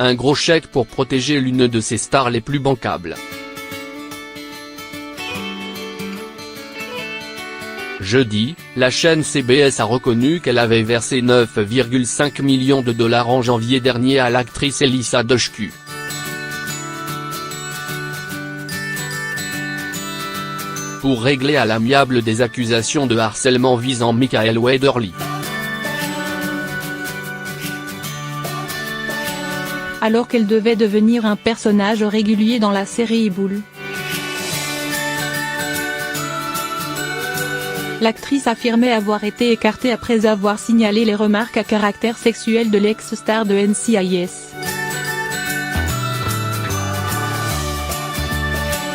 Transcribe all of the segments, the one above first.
un gros chèque pour protéger l'une de ses stars les plus bancables. Jeudi, la chaîne CBS a reconnu qu'elle avait versé 9,5 millions de dollars en janvier dernier à l'actrice Elissa Dushku. Pour régler à l'amiable des accusations de harcèlement visant Michael Weatherly. Alors qu'elle devait devenir un personnage régulier dans la série Bull. L'actrice affirmait avoir été écartée après avoir signalé les remarques à caractère sexuel de l'ex-star de NCIS.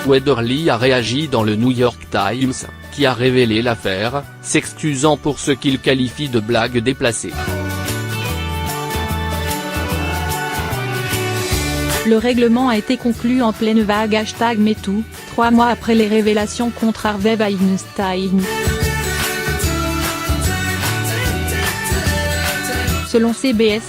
Weatherly a réagi dans le New York Times, qui a révélé l'affaire, s'excusant pour ce qu'il qualifie de blague déplacée. Le règlement a été conclu en pleine vague #MeToo, 3 mois après les révélations contre Harvey Weinstein. Selon CBS.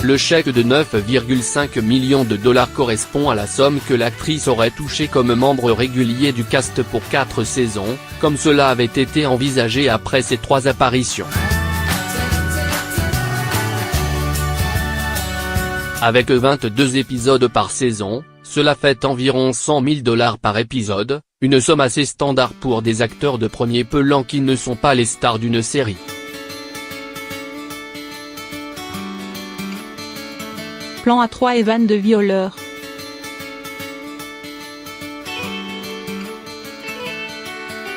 Le chèque de 9,5 millions de dollars correspond à la somme que l'actrice aurait touchée comme membre régulier du cast pour 4 saisons, comme cela avait été envisagé après ses 3 apparitions. Avec 22 épisodes par saison, cela fait environ 100 000 dollars par épisode, une somme assez standard pour des acteurs de premier plan qui ne sont pas les stars d'une série. Plan à 3 et vanne de violeur.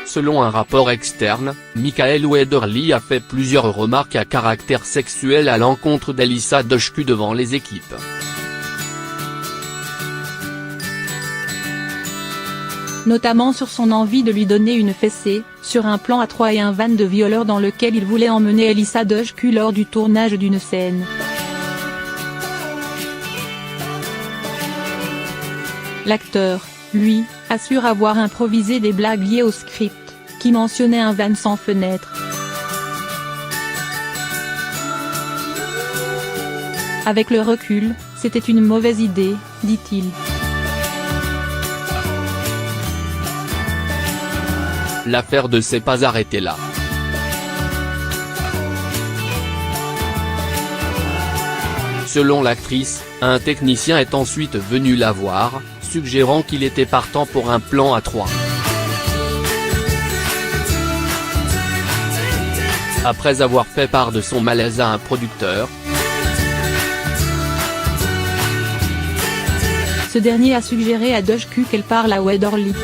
Selon un rapport externe, Michael Weatherly a fait plusieurs remarques à caractère sexuel à l'encontre d'Elissa Dushku devant les équipes. Notamment sur son envie de lui donner une fessée, sur un plan à 3 et un van de violeur dans lequel il voulait emmener Elissa Dushku lors du tournage d'une scène. L'acteur, lui, assure avoir improvisé des blagues liées au script, qui mentionnait un van sans fenêtre. Avec le recul, c'était une mauvaise idée, dit-il. L'affaire ne s'est pas arrêtée là. Selon l'actrice, un technicien est ensuite venu la voir, suggérant qu'il était partant pour un plan à 3. Après avoir fait part de son malaise à un producteur, ce dernier a suggéré à Dushku qu'elle parle à Weatherly.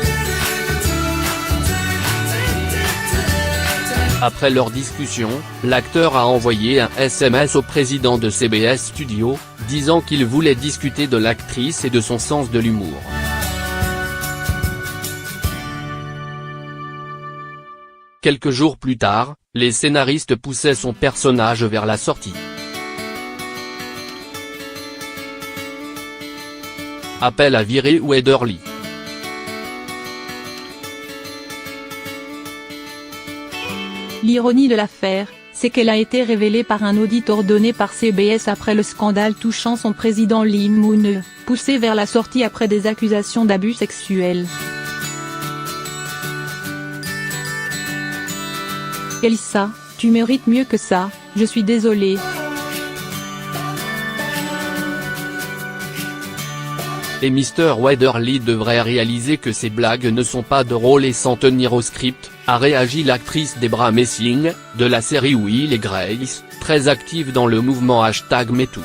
Après leur discussion, l'acteur a envoyé un SMS au président de CBS Studios, disant qu'il voulait discuter de l'actrice et de son sens de l'humour. Quelques jours plus tard, les scénaristes poussaient son personnage vers la sortie. Appel à virer Weatherly. L'ironie de l'affaire, c'est qu'elle a été révélée par un audit ordonné par CBS après le scandale touchant son président Lee Moon, poussé vers la sortie après des accusations d'abus sexuels. Elissa, tu mérites mieux que ça, je suis désolée. Et Mr. Weatherly devrait réaliser que ces blagues ne sont pas drôles et s'en tenir au script, a réagi l'actrice Debra Messing, de la série Will et Grace, très active dans le mouvement #MeToo.